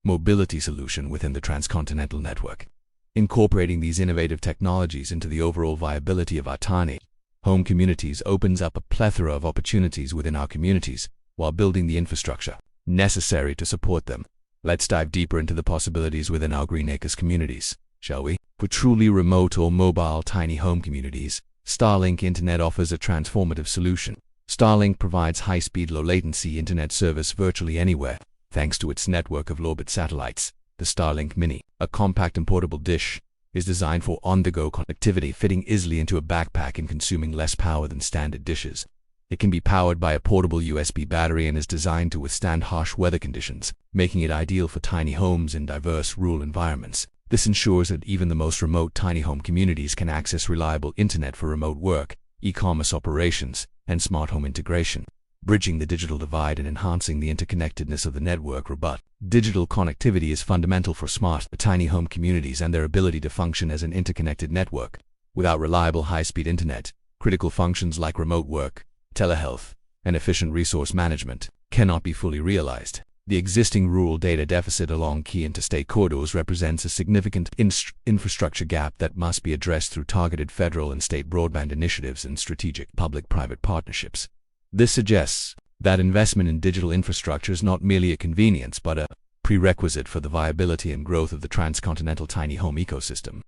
mobility solution within the transcontinental network. Incorporating these innovative technologies into the overall viability of our tiny home communities opens up a plethora of opportunities within our communities while building the infrastructure necessary to support them. Let's dive deeper into the possibilities within our Green Acres communities, shall we? For truly remote or mobile tiny home communities, Starlink Internet offers a transformative solution. Starlink provides high-speed, low-latency internet service virtually anywhere, thanks to its network of low-bit satellites. The Starlink Mini, a compact and portable dish, is designed for on-the-go connectivity, fitting easily into a backpack and consuming less power than standard dishes. It can be powered by a portable USB battery and is designed to withstand harsh weather conditions, making it ideal for tiny homes in diverse rural environments. This ensures that even the most remote tiny home communities can access reliable internet for remote work, e-commerce operations, and smart home integration, bridging the digital divide and enhancing the interconnectedness of the network. Digital connectivity is fundamental for smart tiny home communities and their ability to function as an interconnected network. Without reliable high-speed internet, critical functions like remote work, telehealth, and efficient resource management cannot be fully realized. The existing rural data deficit along key interstate corridors represents a significant infrastructure gap that must be addressed through targeted federal and state broadband initiatives and strategic public-private partnerships. This suggests that investment in digital infrastructure is not merely a convenience but a prerequisite for the viability and growth of the transcontinental tiny home ecosystem.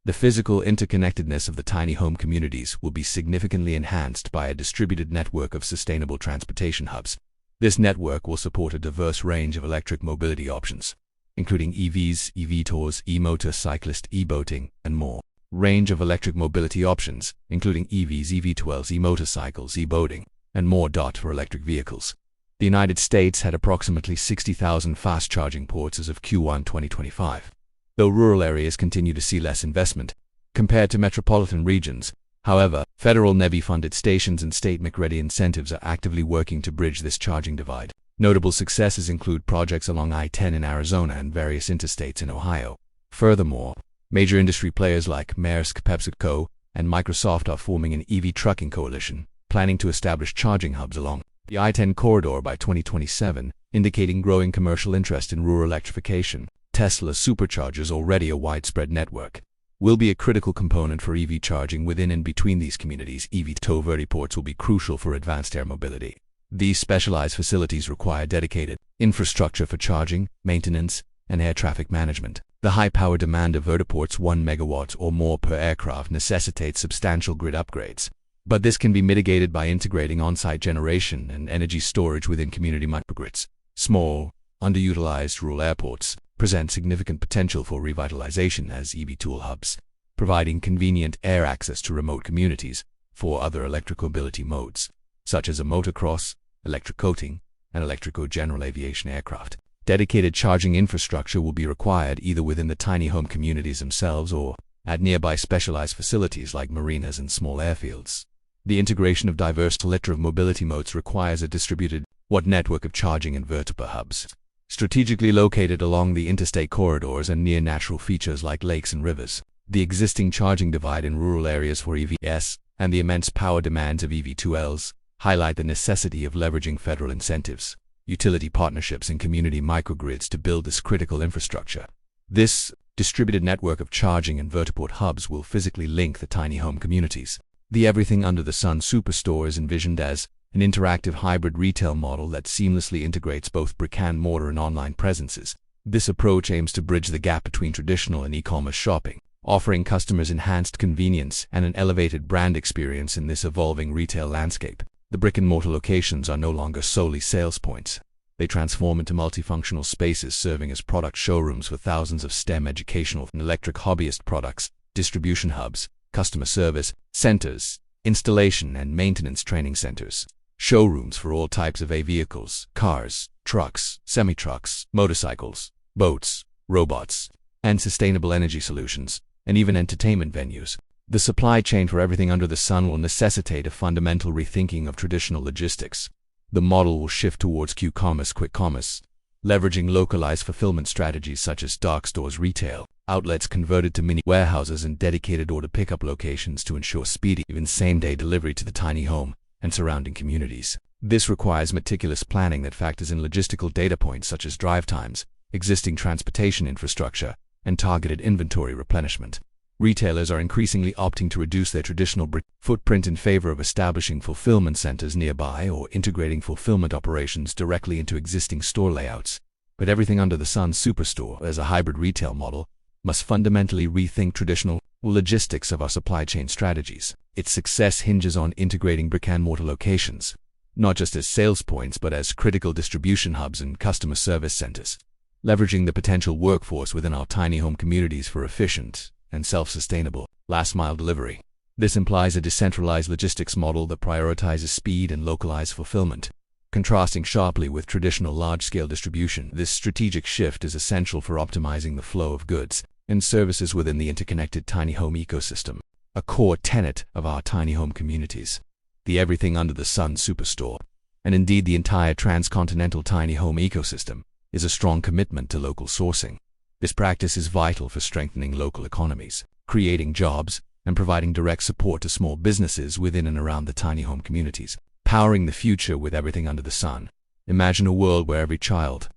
The physical interconnectedness of the tiny home communities will be significantly enhanced by a distributed network of sustainable transportation hubs. This network will support a diverse range of electric mobility options, including EVs, EV-tours, e-motorcyclist, e-boating, and more. Range of electric mobility options, including EVs, EV-12s, e-motorcycles, e-boating, and more. For electric vehicles, the United States had approximately 60,000 fast charging ports as of Q1 2025. Though rural areas continue to see less investment compared to metropolitan regions, however, federal NEVI-funded stations and state McReady incentives are actively working to bridge this charging divide. Notable successes include projects along I-10 in Arizona and various interstates in Ohio. Furthermore, major industry players like Maersk, PepsiCo, and Microsoft are forming an EV trucking coalition, planning to establish charging hubs along the I-10 corridor by 2027, indicating growing commercial interest in rural electrification. Tesla superchargers, already a widespread network, will be a critical component for EV charging within and between these communities. EV tow vertiports will be crucial for advanced air mobility. These specialized facilities require dedicated infrastructure for charging, maintenance, and air traffic management. The high power demand of vertiports, 1 megawatt or more per aircraft, necessitates substantial grid upgrades. But this can be mitigated by integrating on-site generation and energy storage within community microgrids. Small, underutilized rural airports present significant potential for revitalization as EV tool hubs, providing convenient air access to remote communities for other electric mobility modes, such as a motocross, electric coating, and electrico general aviation aircraft. Dedicated charging infrastructure will be required either within the tiny home communities themselves or at nearby specialized facilities like marinas and small airfields. The integration of diverse electric mobility modes requires a distributed network of charging and vertiport hubs, strategically located along the interstate corridors and near natural features like lakes and rivers. The existing charging divide in rural areas for EVs and the immense power demands of EV2Ls highlight the necessity of leveraging federal incentives, utility partnerships, and community microgrids to build this critical infrastructure. This distributed network of charging and vertiport hubs will physically link the tiny home communities. The Everything Under the Sun Superstore is envisioned as an interactive hybrid retail model that seamlessly integrates both brick-and-mortar and online presences. This approach aims to bridge the gap between traditional and e-commerce shopping, offering customers enhanced convenience and an elevated brand experience in this evolving retail landscape. The brick-and-mortar locations are no longer solely sales points. They transform into multifunctional spaces serving as product showrooms for thousands of STEM educational and electric hobbyist products, distribution hubs, customer service centers, installation and maintenance training centers, showrooms for all types of vehicles, cars, trucks, semi-trucks, motorcycles, boats, robots, and sustainable energy solutions, and even entertainment venues. The supply chain for everything under the sun will necessitate a fundamental rethinking of traditional logistics. The model will shift towards Q-commerce, quick commerce, leveraging localized fulfillment strategies such as dark stores, retail outlets converted to mini warehouses, and dedicated order pickup locations to ensure speedy, even same-day delivery to the tiny home and surrounding communities. This requires meticulous planning that factors in logistical data points such as drive times, existing transportation infrastructure, and targeted inventory replenishment. Retailers are increasingly opting to reduce their traditional brick footprint in favor of establishing fulfillment centers nearby or integrating fulfillment operations directly into existing store layouts. But everything under the sun superstore, as a hybrid retail model, must fundamentally rethink traditional logistics of our supply chain strategies. Its success hinges on integrating brick-and-mortar locations, not just as sales points but as critical distribution hubs and customer service centers, leveraging the potential workforce within our tiny home communities for efficient and self-sustainable last-mile delivery. This implies a decentralized logistics model that prioritizes speed and localized fulfillment, contrasting sharply with traditional large-scale distribution. This strategic shift is essential for optimizing the flow of goods and services within the interconnected tiny home ecosystem, a core tenet of our tiny home communities. The everything under the sun superstore, and indeed the entire transcontinental tiny home ecosystem, is a strong commitment to local sourcing. This practice is vital for strengthening local economies, creating jobs, and providing direct support to small businesses within and around the tiny home communities. Powering the future with everything under the sun. Imagine a world where every child,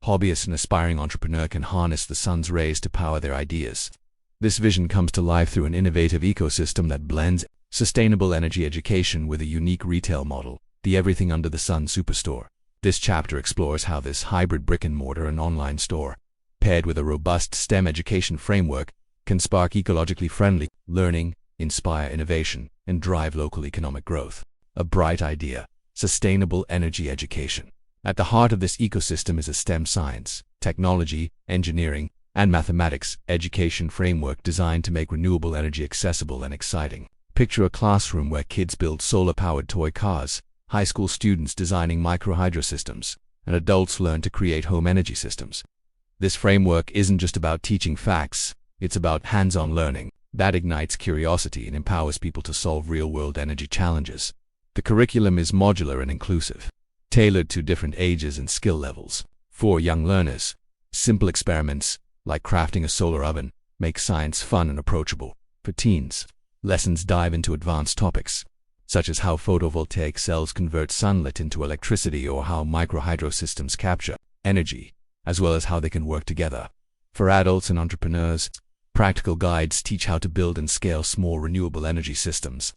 hobbyist, and aspiring entrepreneur can harness the sun's rays to power their ideas. This vision comes to life through an innovative ecosystem that blends sustainable energy education with a unique retail model, the Everything Under the Sun Superstore. This chapter explores how this hybrid brick-and-mortar and online store, paired with a robust STEM education framework, can spark ecologically friendly learning, inspire innovation, and drive local economic growth. A bright idea: sustainable energy education. At the heart of this ecosystem is a STEM science, technology, engineering, and mathematics education framework designed to make renewable energy accessible and exciting. Picture a classroom where kids build solar-powered toy cars, high school students designing microhydro systems, and adults learn to create home energy systems. This framework isn't just about teaching facts, it's about hands-on learning that ignites curiosity and empowers people to solve real-world energy challenges. The curriculum is modular and inclusive, tailored to different ages and skill levels. For young learners, simple experiments, like crafting a solar oven, make science fun and approachable. For teens, lessons dive into advanced topics, such as how photovoltaic cells convert sunlight into electricity or how microhydro systems capture energy, as well as how they can work together. For adults and entrepreneurs, practical guides teach how to build and scale small renewable energy systems,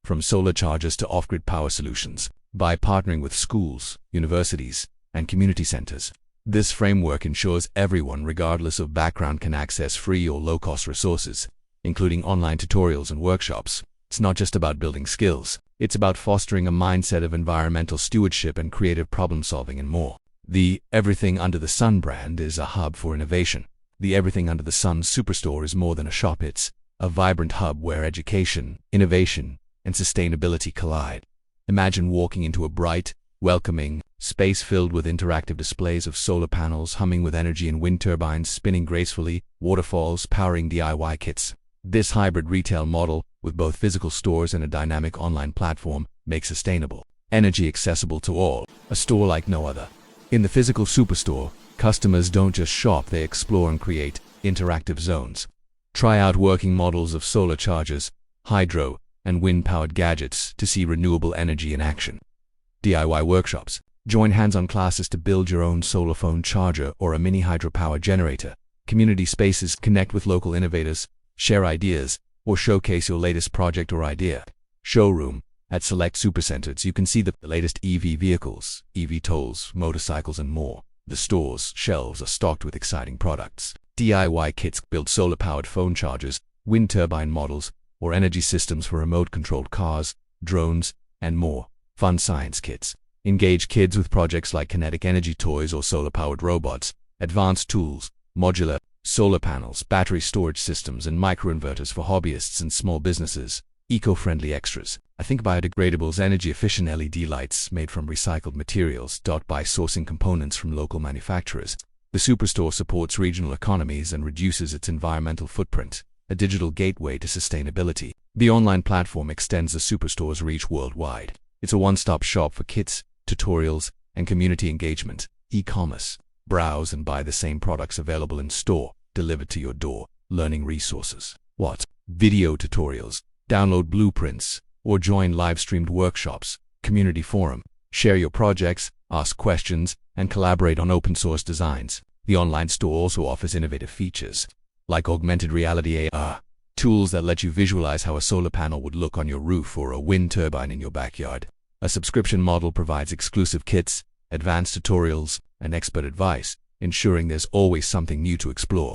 from solar chargers to off-grid power solutions, by partnering with schools, universities, and community centers. This framework ensures everyone, regardless of background, can access free or low-cost resources, including online tutorials and workshops. It's not just about building skills, it's about fostering a mindset of environmental stewardship and creative problem-solving and more. The Everything Under the Sun brand is a hub for innovation. The Everything Under the Sun Superstore is more than a shop, it's a vibrant hub where education, innovation, and sustainability collide. Imagine walking into a bright, welcoming space filled with interactive displays of solar panels humming with energy and wind turbines spinning gracefully, waterfalls powering DIY kits. This hybrid retail model, with both physical stores and a dynamic online platform, makes sustainable energy accessible to all, a store like no other. In the physical superstore, customers don't just shop, they explore and create interactive zones. Try out working models of solar chargers, hydro, and wind-powered gadgets to see renewable energy in action. DIY workshops. Join hands-on classes to build your own solar phone charger or a mini hydropower generator. Community spaces. Connect with local innovators, share ideas, or showcase your latest project or idea. Showroom. At select supercenters, you can see the latest EV vehicles, EV tolls, motorcycles, and more. The store's shelves are stocked with exciting products. DIY kits. Build solar-powered phone chargers, wind turbine models, or energy systems for remote-controlled cars, drones, and more. Fun science kits. Engage kids with projects like kinetic energy toys or solar-powered robots. Advanced tools, modular, solar panels, battery storage systems, and microinverters for hobbyists and small businesses. Eco-friendly extras. I think biodegradables, energy-efficient LED lights made from recycled materials. By sourcing components from local manufacturers, the superstore supports regional economies and reduces its environmental footprint, a digital gateway to sustainability. The online platform extends the superstore's reach worldwide. It's a one-stop shop for kits, tutorials, and community engagement. E-commerce. Browse and buy the same products available in store, delivered to your door. Learning resources. Video tutorials. Download blueprints, or join live-streamed workshops. Community forum. Share your projects, ask questions, and collaborate on open-source designs. The online store also offers innovative features, like augmented reality AR, tools that let you visualize how a solar panel would look on your roof or a wind turbine in your backyard. A subscription model provides exclusive kits, advanced tutorials, and expert advice, ensuring there's always something new to explore.